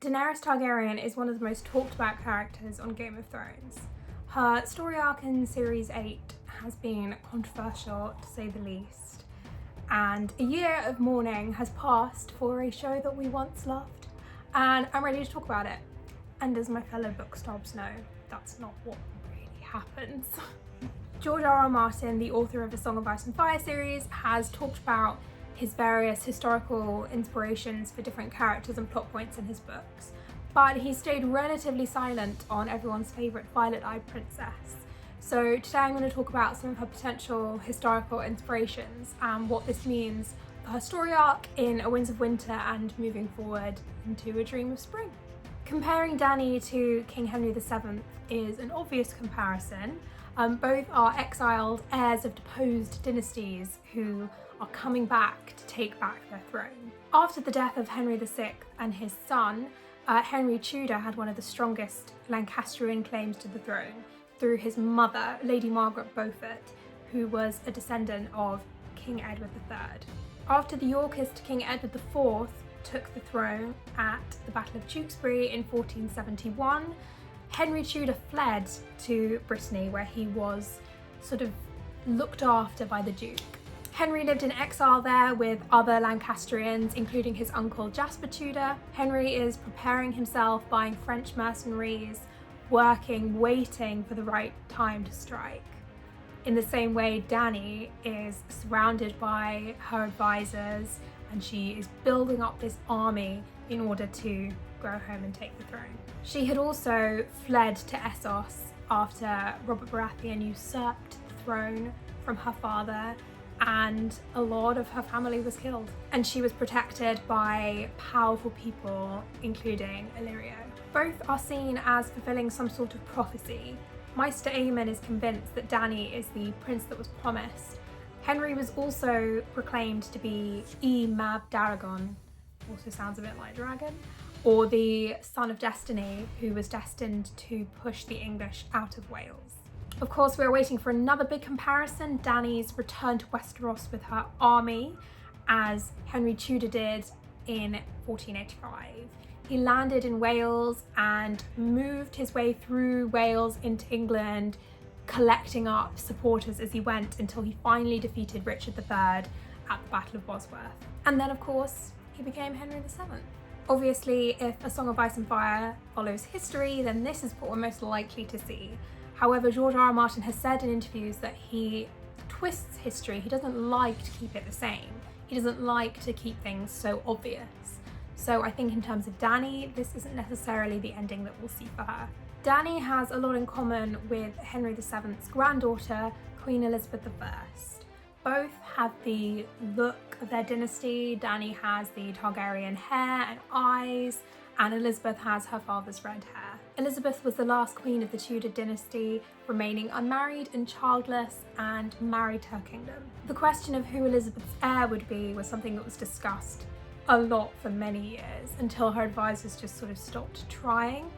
Daenerys Targaryen is one of the most talked about characters on Game of Thrones. Her story arc in Series 8 has been controversial, to say the least, and a year of mourning has passed for a show that we once loved, and I'm ready to talk about it. And as my fellow book snobs know, that's not what really happens. George R.R. Martin, the author of the Song of Ice and Fire series, has talked about his various historical inspirations for different characters and plot points in his books, but he stayed relatively silent on everyone's favourite violet-eyed princess. So today I'm going to talk about some of her potential historical inspirations and what this means for her story arc in A Winds of Winter and moving forward into A Dream of Spring. Comparing Dany to King Henry VII is an obvious comparison. Both are exiled heirs of deposed dynasties who are coming back to take back their throne. After the death of Henry VI and his son, Henry Tudor had one of the strongest Lancastrian claims to the throne through his mother, Lady Margaret Beaufort, who was a descendant of King Edward III. After the Yorkist King Edward IV took the throne at the Battle of Tewkesbury in 1471, Henry Tudor fled to Brittany, where he was sort of looked after by the Duke. Henry lived in exile there with other Lancastrians, including his uncle Jasper Tudor. Henry is preparing himself, buying French mercenaries, working, waiting for the right time to strike. In the same way, Dany is surrounded by her advisors and she is building up this army in order to go home and take the throne. She had also fled to Essos after Robert Baratheon usurped the throne from her father, and a lot of her family was killed. And she was protected by powerful people, including Illyrio. Both are seen as fulfilling some sort of prophecy. Maester Aemon is convinced that Dany is the prince that was promised. Henry was also proclaimed to be Mab Daragon, also sounds a bit like dragon, or the son of destiny, who was destined to push the English out of Wales. Of course, we're waiting for another big comparison, Dany's return to Westeros with her army, as Henry Tudor did in 1485. He landed in Wales and moved his way through Wales into England, collecting up supporters as he went until he finally defeated Richard III at the Battle of Bosworth. And then, of course, he became Henry VII. Obviously, if A Song of Ice and Fire follows history, then this is what we're most likely to see. However, George R.R. Martin has said in interviews that he twists history. He doesn't like to keep it the same. He doesn't like to keep things so obvious. So I think in terms of Dany, this isn't necessarily the ending that we'll see for her. Dany has a lot in common with Henry VII's granddaughter, Queen Elizabeth I. Both have the look of their dynasty. Dany has the Targaryen hair and eyes, and Elizabeth has her father's red hair. Elizabeth was the last queen of the Tudor dynasty, remaining unmarried and childless, and married to her kingdom. The question of who Elizabeth's heir would be was something that was discussed a lot for many years, until her advisors just sort of stopped trying.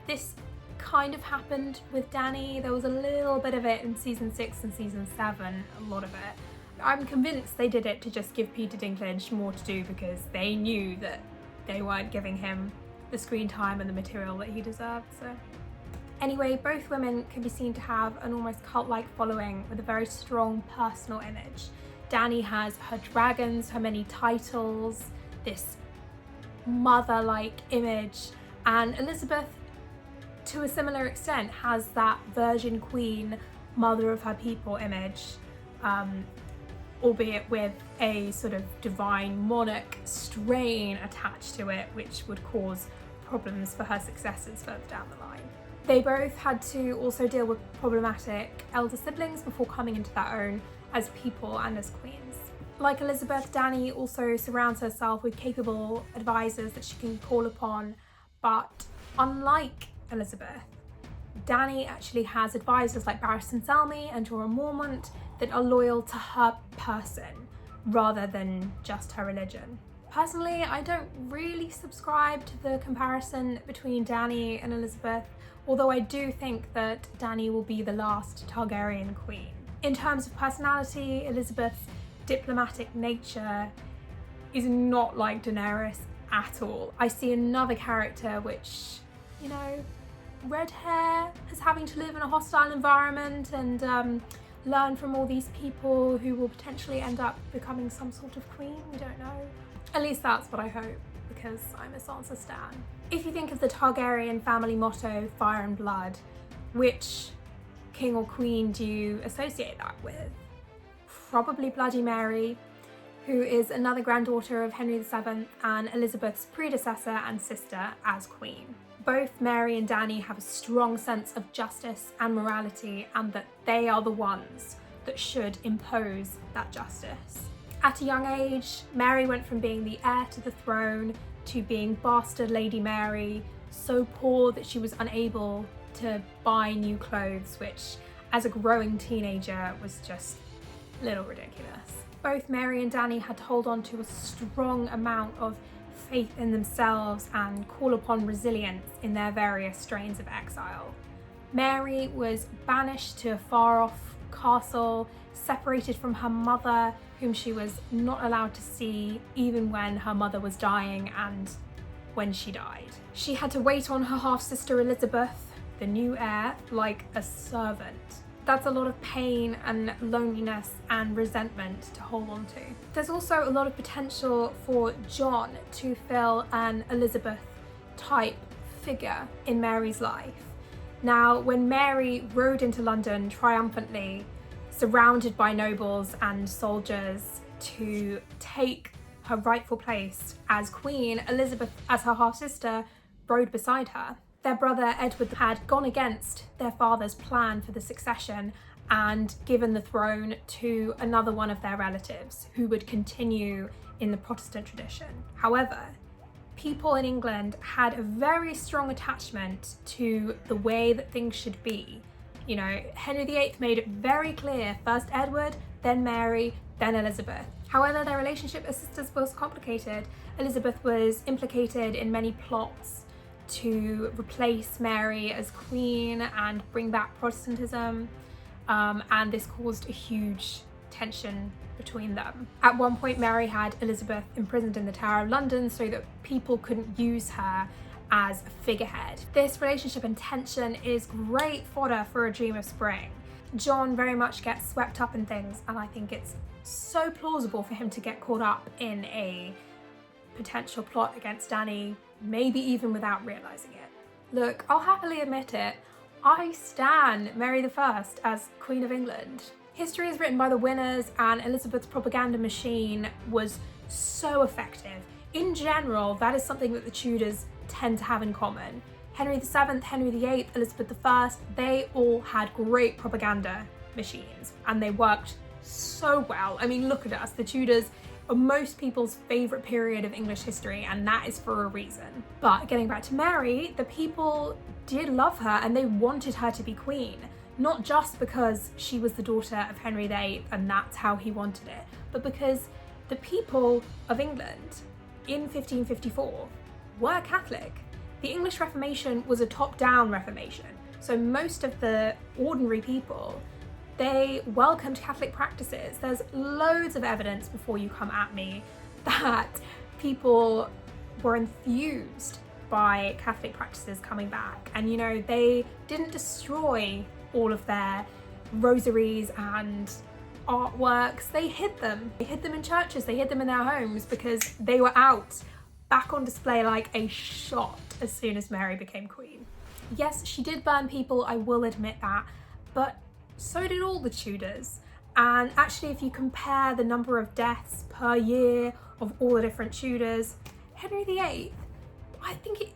This kind of happened with Dany. There was a little bit of it in season 6 and season 7, a lot of it. I'm convinced they did it to just give Peter Dinklage more to do because they knew that they weren't giving him the screen time and the material that he deserved. So anyway, both women can be seen to have an almost cult-like following with a very strong personal image. Dany has her dragons, her many titles, this mother-like image, and Elizabeth, to a similar extent, has that virgin queen, mother of her people image, albeit with a sort of divine monarch strain attached to it, which would cause problems for her successors further down the line. They both had to also deal with problematic elder siblings before coming into their own as people and as queens. Like Elizabeth, Dany also surrounds herself with capable advisors that she can call upon, but unlike Elizabeth, Dany actually has advisors like Barristan Selmy and Jorah Mormont that are loyal to her person rather than just her religion. Personally, I don't really subscribe to the comparison between Dany and Elizabeth, although I do think that Dany will be the last Targaryen queen. In terms of personality, Elizabeth's diplomatic nature is not like Daenerys at all. I see another character which, you know, red hair, is having to live in a hostile environment and learn from all these people who will potentially end up becoming some sort of queen. We don't know. At least that's what I hope, because I'm a Sansa stan. If you think of the Targaryen family motto, fire and blood, which king or queen do you associate that with? Probably Bloody Mary, who is another granddaughter of Henry VII and Elizabeth's predecessor and sister as queen. Both Mary and Dany have a strong sense of justice and morality, and that they are the ones that should impose that justice. At a young age, Mary went from being the heir to the throne to being bastard Lady Mary, so poor that she was unable to buy new clothes, which as a growing teenager was just a little ridiculous. Both Mary and Dany had to hold on to a strong amount of faith in themselves and call upon resilience in their various strains of exile. Mary was banished to a far-off castle, separated from her mother, whom she was not allowed to see even when her mother was dying and when she died. She had to wait on her half-sister Elizabeth, the new heir, like a servant. That's a lot of pain and loneliness and resentment to hold on to. There's also a lot of potential for John to fill an Elizabeth type figure in Mary's life. Now, when Mary rode into London triumphantly, surrounded by nobles and soldiers to take her rightful place as queen, Elizabeth, as her half-sister, rode beside her. Their brother Edward had gone against their father's plan for the succession and given the throne to another one of their relatives who would continue in the Protestant tradition. However, people in England had a very strong attachment to the way that things should be. You know, Henry VIII made it very clear, first Edward, then Mary, then Elizabeth. However, their relationship as sisters was complicated. Elizabeth was implicated in many plots to replace Mary as queen and bring back Protestantism, and this caused a huge tension between them. At one point, Mary had Elizabeth imprisoned in the Tower of London so that people couldn't use her as a figurehead. This relationship and tension is great fodder for A Dream of Spring. John very much gets swept up in things, and I think it's so plausible for him to get caught up in a potential plot against Dany, maybe even without realising it. Look, I'll happily admit it, I stan Mary I as Queen of England. History is written by the winners, and Elizabeth's propaganda machine was so effective. In general, that is something that the Tudors tend to have in common. Henry VII, Henry VIII, Elizabeth I, they all had great propaganda machines, and they worked so well. I mean, look at us, the Tudors are most people's favourite period of English history, and that is for a reason. But getting back to Mary, the people did love her and they wanted her to be queen, not just because she was the daughter of Henry VIII and that's how he wanted it, but because the people of England in 1554 were Catholic. The English Reformation was a top-down Reformation, so most of the ordinary people, they welcomed Catholic practices. There's loads of evidence, before you come at me, that people were enthused by Catholic practices coming back. And you know, they didn't destroy all of their rosaries and artworks, they hid them. They hid them in churches, they hid them in their homes, because they were out, back on display like a shot as soon as Mary became queen. Yes, she did burn people, I will admit that, but so did all the Tudors. And actually, if you compare the number of deaths per year of all the different Tudors, Henry VIII, I think,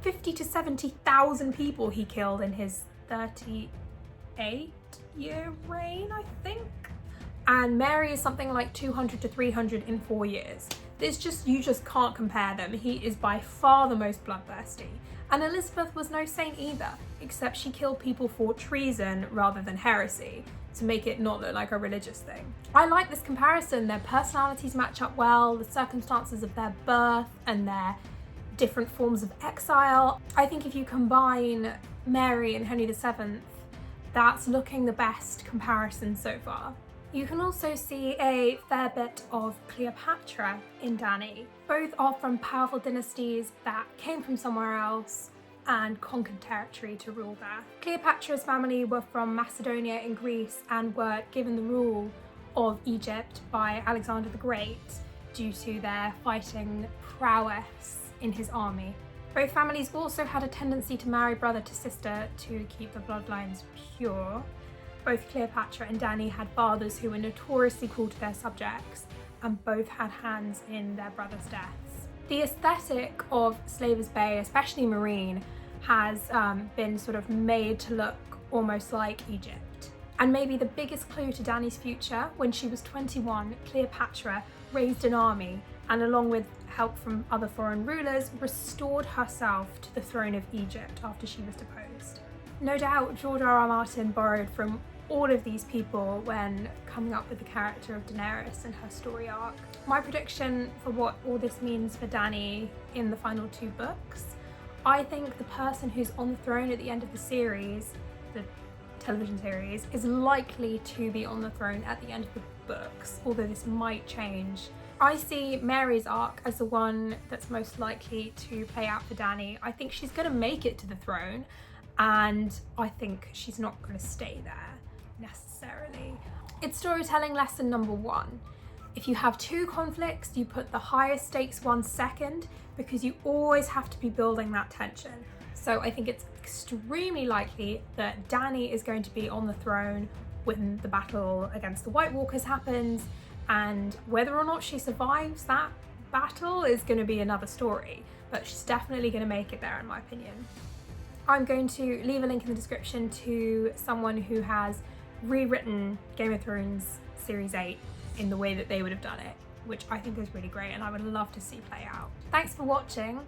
50 to 70,000 people he killed in his 38-year reign, I think. And Mary is something like 200 to 300 in 4 years. You just can't compare them. He is by far the most bloodthirsty. And Elizabeth was no saint either, except she killed people for treason rather than heresy, to make it not look like a religious thing. I like this comparison. Their personalities match up well, the circumstances of their birth and their different forms of exile. I think if you combine Mary and Henry VII, that's looking the best comparison so far. You can also see a fair bit of Cleopatra in Dany. Both are from powerful dynasties that came from somewhere else and conquered territory to rule there. Cleopatra's family were from Macedonia in Greece and were given the rule of Egypt by Alexander the Great due to their fighting prowess in his army. Both families also had a tendency to marry brother to sister to keep the bloodlines pure. Both Cleopatra and Dany had fathers who were notoriously cruel to their subjects, and both had hands in their brothers' deaths. The aesthetic of Slaver's Bay, especially Marine, has been sort of made to look almost like Egypt. And maybe the biggest clue to Dany's future, when she was 21, Cleopatra raised an army and, along with help from other foreign rulers, restored herself to the throne of Egypt after she was deposed. No doubt George R.R. Martin borrowed from all of these people when coming up with the character of Daenerys and her story arc. My prediction for what all this means for Dany in the final 2 books, I think the person who's on the throne at the end of the series, the television series, is likely to be on the throne at the end of the books, although this might change. I see Mary's arc as the one that's most likely to play out for Dany. I think she's going to make it to the throne, and I think she's not going to stay there necessarily. It's storytelling lesson number 1. If you have 2 conflicts, you put the highest stakes one second, because you always have to be building that tension. So I think it's extremely likely that Dany is going to be on the throne when the battle against the White Walkers happens, and whether or not she survives that battle is going to be another story, but she's definitely going to make it there in my opinion. I'm going to leave a link in the description to someone who has rewritten Game of Thrones Series 8 in the way that they would have done it, which I think is really great and I would love to see play out. Thanks for watching.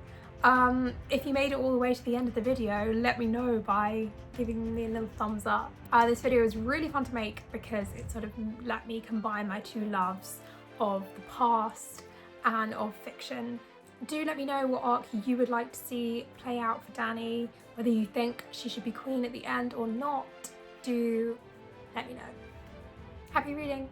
If you made it all the way to the end of the video, let me know by giving me a little thumbs up. This video was really fun to make because it sort of let me combine my 2 loves of the past and of fiction. Do let me know what arc you would like to see play out for Dany, whether you think she should be queen at the end or not. Do let me know. Happy reading!